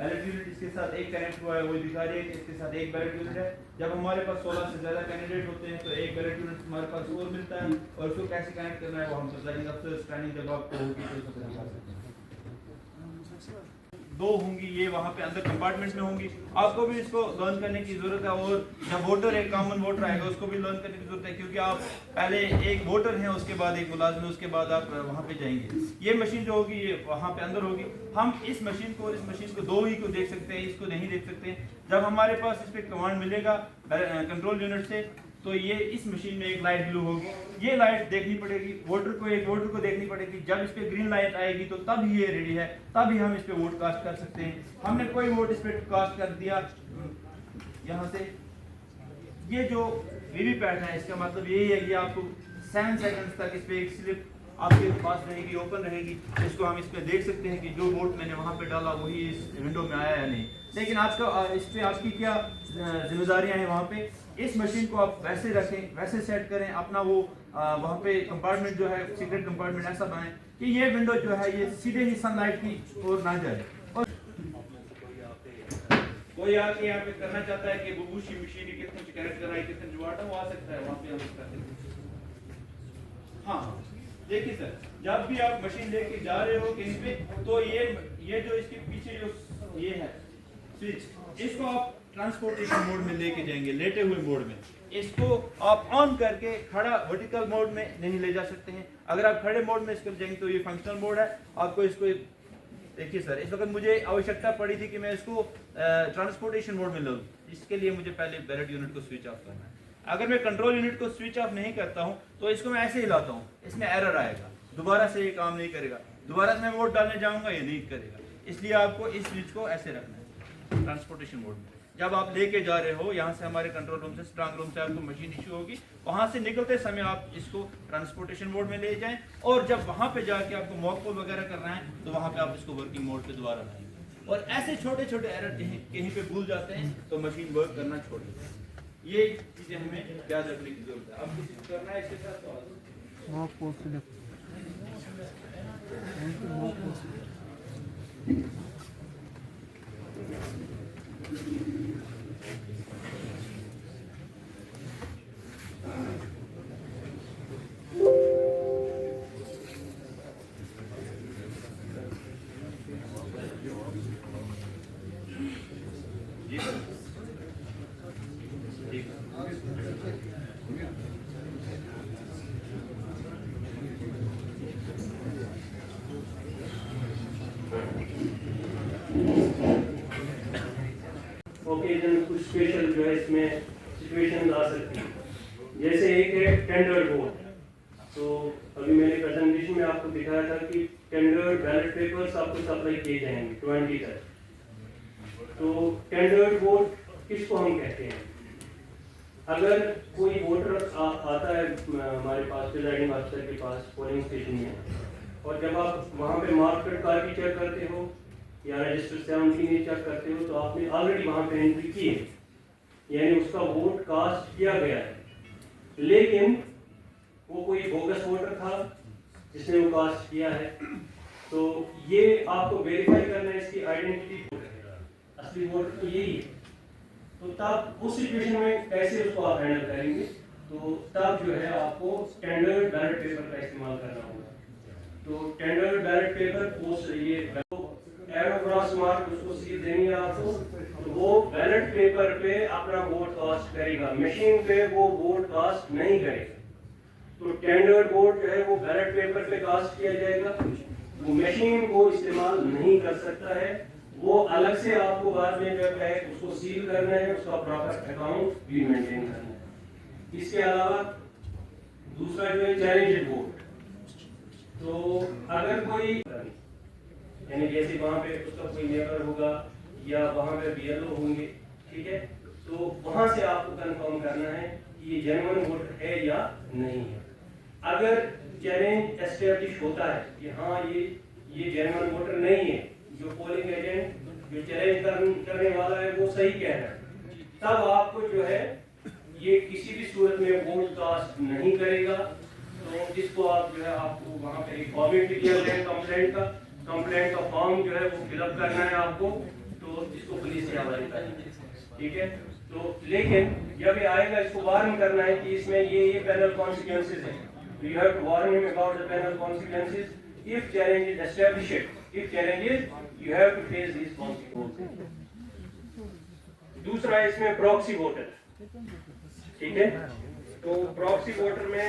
Ballot unit इसके साथ एक कनेक्ट हुआ है, वो दिखा रही है कि इसके साथ एक बैलेट यूनिट है। जब हमारे पास 16 से ज़्यादा कैंडिडेट होते हैं तो एक बैलेट यूनिट हमारे पास और मिलता है, और उसको कैसे कनेक्ट करना है वो हम बताएंगे। अफसर ट्रेनिंग जब आपको होगी तो उसको दिखा सकते हैं। दो होंगी, ये वहाँ पे अंदर कंपार्टमेंट्स में होंगी, आपको भी इसको लर्न करने की ज़रूरत है। और जब वोटर एक कॉमन वोटर आएगा उसको भी लर्न करने की ज़रूरत है, क्योंकि आप पहले एक वोटर हैं, उसके बाद एक मुलाजिम है, उसके बाद आप वहाँ पे जाएंगे। ये मशीन जो होगी ये वहाँ पे अंदर होगी। हम इस मशीन को और इस मशीन को दो ही को देख सकते हैं, इसको नहीं देख सकते। जब हमारे पास इस पर कमांड मिलेगा कंट्रोल यूनिट से, तो ये इस मशीन में एक लाइट ब्लू होगी, ये लाइट देखनी पड़ेगी वोटर को, एक वोटर को देखनी पड़ेगी। जब इस पे ग्रीन लाइट आएगी तो तब ही ये रेडी है, तब ही हम इस पे वोट कास्ट कर सकते हैं। हमने कोई वोट इस पे कास्ट कर दिया यहाँ से, ये जो वीवीपैट है इसका मतलब यही है कि आपको 7 सेकंड्स तक इस पे एक स्लिप आपके पास रहेगी, ओपन रहेगी, इसको हम इस पे देख सकते हैं कि जो वोट मैंने वहाँ पे डाला वही इस विंडो में आया या नहीं। लेकिन आपका इस पे आपकी क्या जिम्मेदारियाँ हैं वहाँ पे, इस मशीन को आप वैसे रखें, वैसे सेट करें अपना वो वहाँ पे कंपार्टमेंट जो है सीक्रेट कंपार्टमेंट ऐसा बनाएं कि ये विंडो जो है ये सीधे ही सनलाइट की ओर ना जाए। और कोई आके यहाँ पे करना चाहता है कि बुबूशी मशीन कितने से कनेक्ट करना है, कितने जुआटा वो आ सकता है, वहाँ पे हम कर सकते हैं। हाँ देखिए सर, जब भी आप मशीन लेके जा रहे हो कहीं पे, तो ये जो इसके पीछे जो ये है स्विच, इसको आप ट्रांसपोर्टेशन मोड में लेके जाएंगे, लेटे हुए मोड में। इसको आप ऑन करके खड़ा वर्टिकल मोड में नहीं ले जा सकते हैं। अगर आप खड़े मोड में इसको जाएंगे तो ये फंक्शनल मोड है। आपको इसको देखिए सर, इस वक्त मुझे आवश्यकता पड़ी थी कि मैं इसको ट्रांसपोर्टेशन मोड में लूँ, इसके लिए मुझे पहले बैलेट यूनिट को स्विच ऑफ करना है। अगर मैं कंट्रोल यूनिट को स्विच ऑफ नहीं करता हूँ तो इसको मैं ऐसे ही लाता हूँ, इसमें एरर आएगा, दोबारा से ये काम नहीं करेगा, दोबारा से मैं वोट डालने जाऊँगा ये नहीं करेगा। इसलिए आपको इस स्विच को ऐसे रखना है ट्रांसपोर्टेशन मोड में। जब आप लेके जा रहे हो यहाँ से, हमारे कंट्रोल रूम से, स्ट्रांग रूम से आपको मशीन इशू होगी, वहाँ से निकलते समय आप इसको ट्रांसपोर्टेशन मोड में ले जाएं, और जब वहाँ पे जाके आपको मॉक कॉल वगैरह करना है तो वहाँ पे आप इसको वर्किंग मोड पे दोबारा लाएंगे। और ऐसे छोटे छोटे एरर कहीं पे भूल जाते हैं तो मशीन वर्क करना छोड़ देते हैं। ये चीज़ें हमें याद रखने की जरूरत है। अब कुछ करना है इसके साथ ओकेजन कुछ स्पेशल जो है इसमें सिचुएशन आ सकती है। जैसे एक है टेंडर वोट, तो अभी मैंने प्रेजेंटेशन में आपको दिखाया था कि टेंडर बैलेट पेपर्स आपको सप्लाई किए जाएंगे 20 तक। तो टेंडर वोट किसको हम कहते हैं? अगर कोई वोटर आता है हमारे पास प्रिजाइडिंग ऑफिसर के पास पोलिंग स्टेशन में, और जब आप वहाँ पे मार्केट कार्ड चेक करते हो या रजिस्टर 17 चेक करते हो, तो आपने ऑलरेडी वहाँ पे एंट्री की है, यानी उसका वोट कास्ट किया गया है। लेकिन वो कोई बोगस वोटर था जिसने वो कास्ट किया है, तो ये आपको वेरीफाई करना है इसकी आइडेंटिटी, असली वोटर तो यही है। तो तब उस सिचुएशन में कैसे उसको आप हैंडल करेंगे? तो तब जो है आपको स्टैंडर्ड बैलेट पेपर का इस्तेमाल करना होगा। तो स्टैंडर्ड बैलेट पेपर पोस्ट ये एरो क्रॉस मार्क उसको सीध देंगे आपको, तो वो बैलेट पेपर पे अपना वोट कास्ट करेगा, मशीन पे वो वोट कास्ट नहीं करेगा। तो स्टैंडर्ड वोट जो है वो बैलेट पेपर पे कास्ट किया जाएगा, वो मशीन को इस्तेमाल नहीं कर सकता है। वो अलग से आपको बाद में जो है उसको सील करना है, उसका प्रॉपर अकाउंट भी मेंटेन करना है। इसके अलावा दूसरा जो है चैलेंज वोट, तो अगर कोई यानी जैसे वहाँ पे उसका कोई नेबर होगा या वहाँ पे बीएलओ होंगे, ठीक है, तो वहाँ से आपको कंफर्म करना है कि ये जेन्युइन वोटर है या नहीं है। अगर चैलेंज एस्टैब्लिश होता है कि हाँ ये जेन्युइन वोटर नहीं है, जो पोलिंग एजेंट जो चैलेंज करने वाला है वो सही कह रहा है, तब आपको जो है ये किसी भी सूरत में वोट कास्ट नहीं करेगा। तो जिसको आप जो है आपको वहाँ पे एक फॉर्मेट दिया गया है कंप्लेंट का फॉर्म जो है वो फिलअप करना है आपको। तो तो इसको पुलिस के हवाले करना, ठीक है। तो लेकिन जब ये आएगा इसको वार्न करना है कि इसमें ये पेनल कॉन्सिक्वेंसेज हैं, you have to warn him about the penal consequences if challenge is established, if challenges you have to face this consequences. दूसरा है इसमें प्रॉक्सी वोटर, ठीक है। तो प्रॉक्सी वोटर में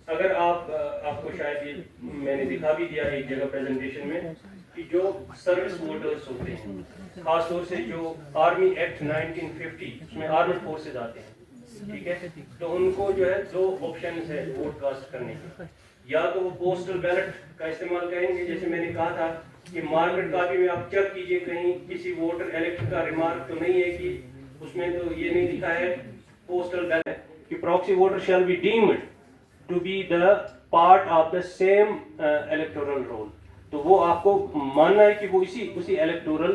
अगर आपको शायद ये मैंने दिखा भी दिया एक जगह प्रेजेंटेशन में कि जो सर्विस वोटर्स होते हैं, खासतौर से जो आर्मी एक्ट 1950 उसमें आर्म्ड फोर्सेज आते हैं, ठीक है। तो उनको जो है दो ऑप्शन है वोट कास्ट करने के, या तो वो पोस्टल बैलेट का इस्तेमाल करेंगे, जैसे मैंने कहा था कि मार्केट कॉपी में आप चेक कीजिए कहीं किसी वोटर इलेक्ट का रिमार्क तो नहीं है कि उसमें तो ये नहीं लिखा है पोस्टल बैलेट कि proxy voter shall be deemed to be the part of the same electoral roll. तो वो आपको मानना है कि वो उसी इलेक्टोरल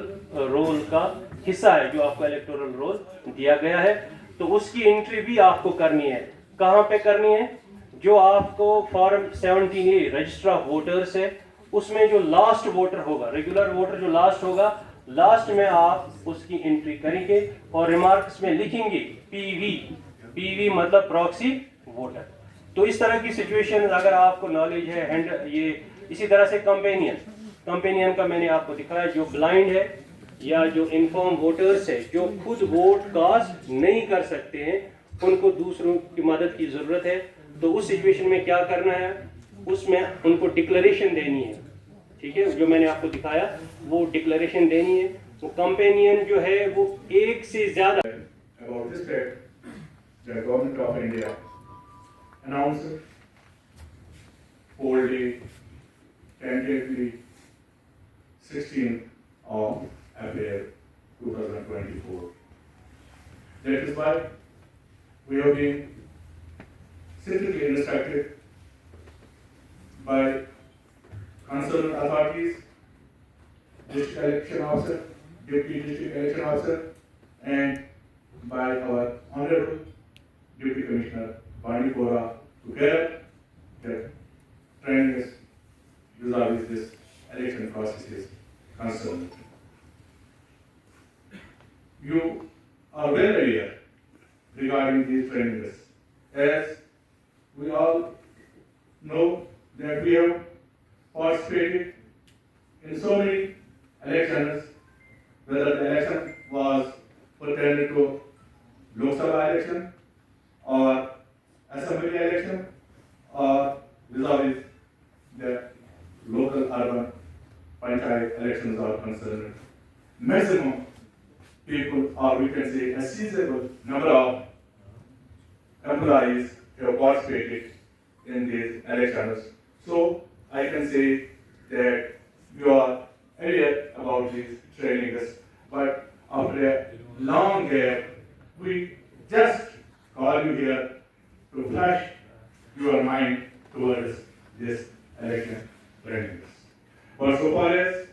रोल का हिस्सा है जो आपको इलेक्टोरल रोल दिया गया है। तो उसकी एंट्री भी आपको करनी है। कहाँ पे करनी है? जो आपको form 17A register of voters है उसमें जो लास्ट वोटर होगा, रेगुलर वोटर जो लास्ट होगा, लास्ट में आप उसकी एंट्री करेंगे और रिमार्क्स में लिखेंगे पीवी मतलब प्रॉक्सी वोटर। तो इस तरह की सिचुएशन अगर आपको नॉलेज है ये इसी तरह से कंपेनियन का मैंने आपको दिखाया, जो ब्लाइंड है या जो इनफॉर्म वोटर्स है जो खुद वोट कास्ट नहीं कर सकते हैं, उनको दूसरों की मदद की जरूरत है। तो उस सिचुएशन में क्या करना है, उसमें उनको डिक्लेरेशन देनी है, ठीक है। जो मैंने आपको दिखाया वो डिक्लेरेशन देनी है। वो कंपेनियन जो है वो एक से ज्यादा about this fact, the government of India announced poll day tentatively 16th of April 2024. That is why we have been strictly instructed by concerned authorities, district election officer, deputy district election officer, and by our Honorable Deputy Commissioner Bandipora to get the training vis-a-vis this election process is concerned. You are well aware regarding these trainings, as we all know that we have participated in so many elections, whether the election was pertaining to Lok Sabha election or assembly election or vis-a-vis the local urban panchayat elections are concerned. Maximum people, or we can say a sizable number of employees have participated in these elections. So I can say that you are aware about these trainings, but after a long gap, we just call you here to flash your mind towards this election trainings. But so far as